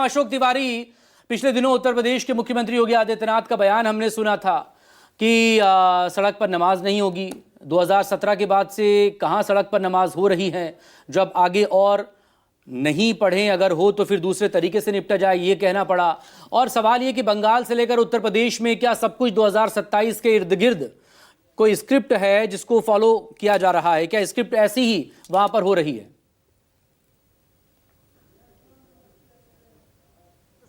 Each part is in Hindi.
अशोक तिवारी, पिछले दिनों उत्तर प्रदेश के मुख्यमंत्री योगी आदित्यनाथ का बयान हमने सुना था कि सड़क पर नमाज नहीं होगी। 2017 के बाद से कहां सड़क पर नमाज हो रही है। जब आगे और नहीं पढ़ें, अगर हो तो फिर दूसरे तरीके से निपटा जाए, ये कहना पड़ा। और सवाल ये कि बंगाल से लेकर उत्तर प्रदेश में क्या सब कुछ 2027 के इर्द गिर्द कोई स्क्रिप्ट है जिसको फॉलो किया जा रहा है? क्या स्क्रिप्ट ऐसी ही वहां पर हो रही है?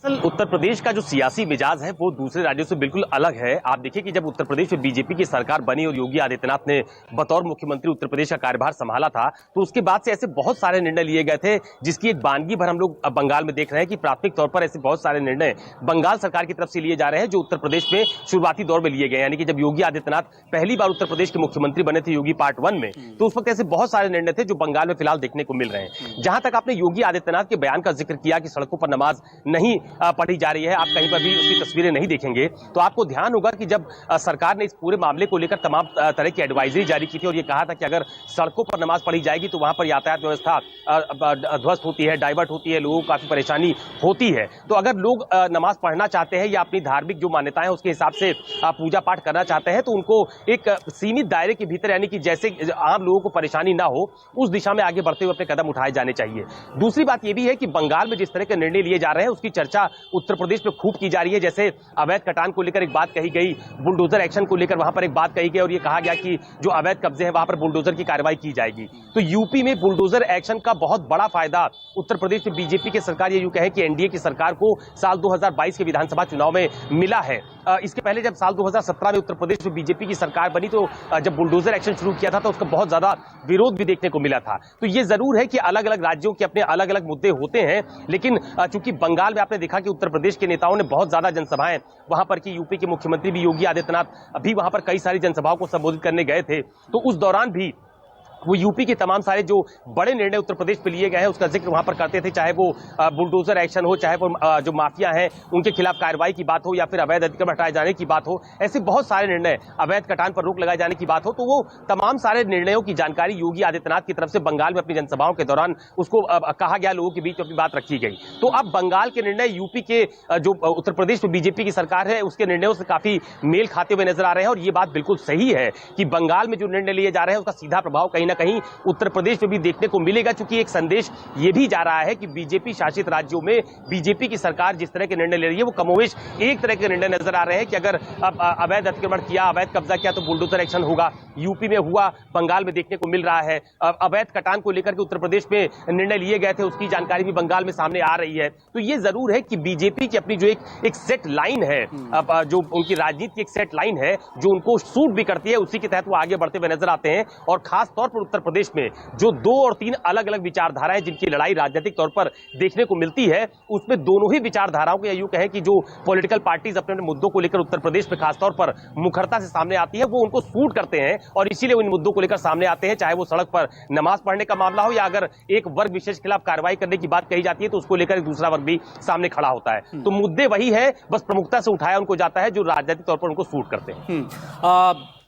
उत्तर प्रदेश का जो सियासी मिजाज है वो दूसरे राज्यों से बिल्कुल अलग है। आप देखिए कि जब उत्तर प्रदेश में बीजेपी की सरकार बनी और योगी आदित्यनाथ ने बतौर मुख्यमंत्री उत्तर प्रदेश का कार्यभार संभाला था, तो उसके बाद से ऐसे बहुत सारे निर्णय लिए गए थे जिसकी एक वानगी भर हम लोग बंगाल में देख रहे हैं कि प्राथमिक तौर पर ऐसे बहुत सारे निर्णय बंगाल सरकार की तरफ से लिए जा रहे हैं जो उत्तर प्रदेश में शुरुआती दौर में लिए गए। यानी कि जब योगी आदित्यनाथ पहली बार उत्तर प्रदेश के मुख्यमंत्री बने थे योगी पार्ट 1 में, तो उस वक्त ऐसे बहुत सारे निर्णय थे जो बंगाल में फिलहाल देखने को मिल रहे हैं। जहां तक आपने योगी आदित्यनाथ के बयान का जिक्र किया कि सड़कों पर नमाज नहीं पढ़ी जा रही है, आप कहीं पर भी उसकी तस्वीरें नहीं देखेंगे, तो आपको ध्यान होगा कि जब सरकार ने इस पूरे मामले को लेकर तमाम तरह की एडवाइजरी जारी की थी और ये कहा था कि अगर सड़कों पर नमाज पढ़ी जाएगी तो वहां पर यातायात व्यवस्था ध्वस्त होती है, डाइवर्ट होती है, लोगों को काफी परेशानी होती है। तो अगर लोग नमाज पढ़ना चाहते हैं या अपनी धार्मिक जो मान्यताएं उसके हिसाब से पूजा पाठ करना चाहते हैं तो उनको एक सीमित दायरे के भीतर, यानी कि जैसे आम लोगों को परेशानी ना हो, उस दिशा में आगे बढ़ते हुए अपने कदम उठाए जाने चाहिए। दूसरी बात यह भी है कि बंगाल में जिस तरह के निर्णय लिए जा रहे हैं उसकी चर्चा उत्तर प्रदेश में खूब की जा रही है। जैसे अवैध कटान को लेकर एक बात कही गई, बुलडोजर एक्शन को लेकर वहां पर एक बात कही गई और यह कहा गया कि जो अवैध कब्जे हैं वहां पर बुलडोजर की कार्रवाई की जाएगी। तो यूपी में बुलडोजर एक्शन का बहुत बड़ा फायदा उत्तर प्रदेश में बीजेपी की सरकार, ये यूं कहें कि एनडीए की सरकार को साल 2022 के विधानसभा चुनाव में मिला है। इसके पहले जब साल 2017 में उत्तर प्रदेश में बीजेपी की सरकार बनी तो जब बुलडोजर एक्शन शुरू किया था तो उसका बहुत ज्यादा विरोध भी देखने को मिला था। तो ये जरूर है कि अलग अलग राज्यों के अपने अलग अलग मुद्दे होते हैं, लेकिन चूंकि बंगाल में आपने देखा कि उत्तर प्रदेश के नेताओं ने बहुत ज्यादा जनसभाएं वहां पर की, यूपी के मुख्यमंत्री भी योगी आदित्यनाथ अभी वहां पर कई सारी जनसभाओं को संबोधित करने गए थे, तो उस दौरान भी वो यूपी के तमाम सारे जो बड़े निर्णय उत्तर प्रदेश पे लिए गए हैं उसका जिक्र वहां पर करते थे, चाहे वो बुलडोजर एक्शन हो, चाहे वो जो माफिया हैं उनके खिलाफ कार्रवाई की बात हो, या फिर अवैध अतिक्रमण हटाए जाने की बात हो। ऐसे बहुत सारे निर्णय, अवैध कटान पर रोक लगाए जाने की बात हो, तो वो तमाम सारे निर्णयों की जानकारी योगी आदित्यनाथ की तरफ से बंगाल में अपनी जनसभाओं के दौरान उसको कहा गया, लोगों के बीच अपनी बात रखी गई। तो अब बंगाल के निर्णय यूपी के जो उत्तर प्रदेश में बीजेपी की सरकार है उसके निर्णयों से काफी मेल खाते हुए नजर आ रहे हैं। और ये बात बिल्कुल सही है कि बंगाल में जो निर्णय लिए जा रहे हैं उसका सीधा प्रभाव कहीं ना कहीं उत्तर प्रदेश में भी देखने को मिलेगा, क्योंकि एक संदेश ये भी जा रहा है कि बीजेपी शासित राज्यों में बीजेपी की सरकार जिस तरह के निर्णय ले रही है वो कमोवेश एक तरह के निर्णय नजर आ रहे हैं कि अगर अवैध अतिक्रमण किया, अवैध कब्जा किया तो बुलडोजर एक्शन होगा। यूपी में हुआ, बंगाल में देखने को मिल रहा है। अवैध कटान को लेकर के उत्तर प्रदेश में निर्णय लिए गए थे उसकी जानकारी भी बंगाल में सामने आ रही है। तो ये जरूर है कि बीजेपी की अपनी जो एक सेट लाइन है, जो उनकी राजनीति की एक सेट लाइन है जो उनको सूट भी करती है, उसी के तहत वो आगे बढ़ते हुए नजर आते हैं। और खास तौर पर उत्तर प्रदेश में जो 2 और 3 अलग अलग विचारधाराएं जिनकी लड़ाई राजनीतिक तौर पर देखने को मिलती है, उसमें दोनों ही विचारधाराओं को यूं कहें कि जो पॉलिटिकल पार्टीज अपने अपने मुद्दों को लेकर उत्तर प्रदेश में खासतौर पर मुखरता से सामने आती है, वो उनको सूट करते हैं और इसीलिए इन मुद्दों को लेकर सामने आते हैं। चाहे वो सड़क पर नमाज पढ़ने का मामला हो या अगर एक वर्ग विशेष के खिलाफ कार्रवाई करने की बात कही जाती है तो उसको लेकर एक दूसरा वर्ग भी सामने खड़ा होता है। तो मुद्दे वही है, बस प्रमुखता से उठाया उनको जाता है जो राजनीतिक तौर पर उनको सूट करते हैं।